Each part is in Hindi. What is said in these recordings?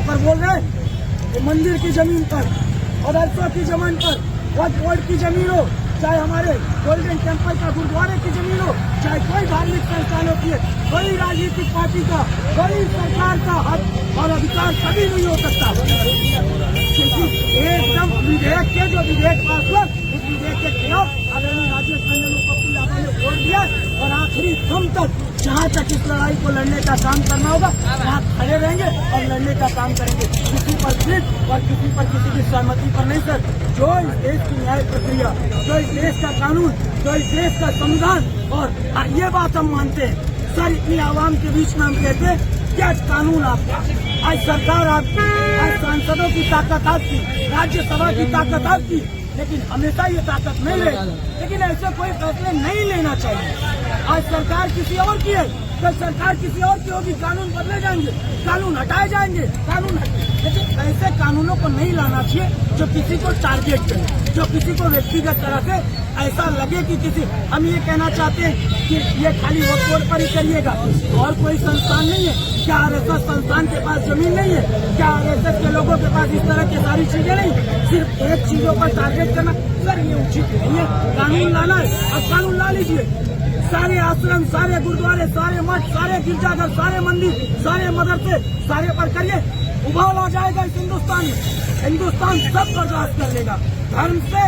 होकर बोल रहे हैं कि मंदिर की जमीन पर, मदरसों की जमीन पर, वक्फ बोर्ड की जमीन हो, चाहे हमारे गोल्डन टेम्पल का गुरुद्वारे की जमीन हो, चाहे कोई धार्मिक संस्थानों की, कोई राजनीतिक पार्टी का, कोई सरकार का हक और अधिकार कभी नहीं हो सकता। क्योंकि एकदम विधेयक के जो विधेयक पास हुआ, उस विधेयक के खिलाफ आदरणीय राजेश टंडन पप्पू यादव ने वोट दिया और आखिरी दम तक जहाँ तक इस लड़ाई को लड़ने का काम करना होगा वहाँ खड़े रहेंगे और लड़ने का काम करेंगे। किसी पर जिद और किसी पर किसी की सहमति पर नहीं सर। जो इस देश की न्याय प्रक्रिया, जो इस देश का कानून, जो इस देश का संविधान, और ये बात हम मानते हैं सर, इतनी आवाम के बीच में हम कहते हैं कि आज कानून आपका, आज सरकार आपकी, आज सांसदों की ताकत आपकी, राज्यसभा की ताकत आपकी, लेकिन हमेशा ये ताकत नहीं रहेगी। लेकिन ऐसे कोई फैसले नहीं लेना चाहिए। आज सरकार किसी और की है, तो सरकार किसी और की होगी, कानून बदले जाएंगे, कानून हटाए जाएंगे, लेकिन ऐसे कानूनों को नहीं लाना चाहिए जो किसी को टारगेट करे, जो किसी को व्यक्तिगत तरह से ऐसा लगे कि किसी, हम ये कहना चाहते हैं कि ये खाली वक्फ बोर्ड पर ही करिएगा, और कोई संस्थान नहीं है क्या? आरएसएस संस्थान के पास जमीन नहीं है क्या? आरएसएस के लोगों के पास इस तरह की सारी चीजें नहीं, सिर्फ एक चीजों पर टारगेट करना सर ये उचित नहीं है। कानून लाना है, अब कानून ला लीजिए। सारे आश्रम, सारे गुरुद्वारे, सारे मठ, सारे गिरजाघर, सारे मंदिर, सारे मदरसे, सारे पर करिए, उबाल आ जाएगा इस हिंदुस्तान में। हिंदुस्तान सब बर्दाश्त कर लेगा, धर्म से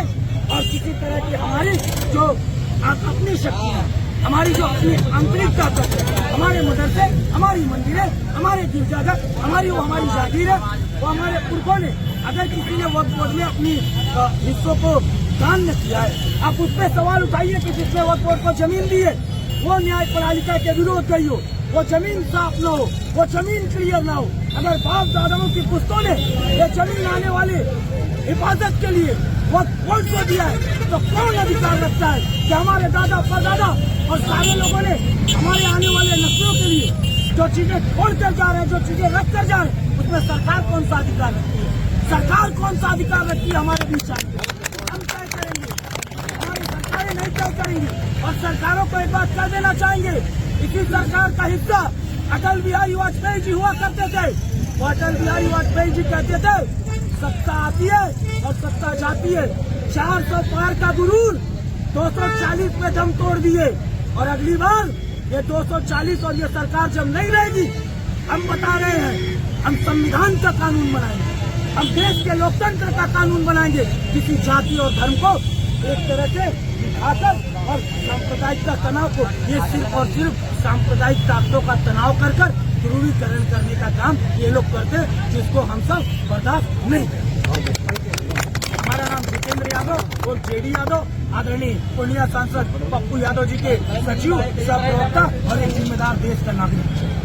और किसी तरह की हमारी जो अपनी शक्ति है, हमारी जो अपनी आंतरिक ताकत है, हमारे मदरसे, हमारी मंदिरें, हमारे गिरजाघर, हमारी जागीर है, वो हमारे पुरखों ने, अगर किसी ने वक्फ बोर्ड में अपनी हिस्सों को दान न किया है, आप उस पर सवाल उठाइए कि जिसने वक्फ बोर्ड को जमीन दी है वो न्याय पालिका के विरोध गई हो, वो जमीन साफ न हो, वो जमीन क्लियर न हो। अगर बाप दादाओं की पुश्तों ने ये जमीन आने वाले हिफाजत के लिए वक्फ बोर्ड को दिया है, तो कौन अधिकार रखता है कि हमारे दादा परदादा और सारे लोगों ने हमारे आने वाले नस्लों के लिए जो चीजें छोड़ कर जा रहे हैं, जो चीजें रख कर जा रहे हैं, उसमें सरकार कौन सा अधिकार रखती है? सरकार कौन सा अधिकार रखती है हमारे बीच आके? हम तय करेंगे, हमारी सरकारें नहीं तय करेंगी। और सरकारों को एक बात कर देना चाहेंगे, इसी सरकार का हिस्सा अटल बिहारी वाजपेयी जी हुआ करते थे। वो अटल बिहारी वाजपेयी जी कहते थे सत्ता आती है और सत्ता जाती है, 400 पार का गुरूर 240 में दम तोड़ दिए, और अगली बार ये 240 और ये सरकार जब नहीं रहेगी, हम बता रहे हैं हम संविधान का कानून बनाएंगे, हम देश के लोकतंत्र का कानून बनाएंगे। किसी जाति और धर्म को एक तरह से दिखाकर और सांप्रदायिक का तनाव को, ये सिर्फ और सिर्फ सांप्रदायिक ताकतों का तनाव कर ध्रुवीकरण करने का काम ये लोग करते हैं, जिसको हम सब बर्दाश्त नहीं करते। हमारा नाम जितेंद्र यादव और जेडी यादव, आदरणीय पूर्णिया सांसद पप्पू यादव जी के सचिव, सह प्रवक्ता और एक जिम्मेदार देश का नागरिक।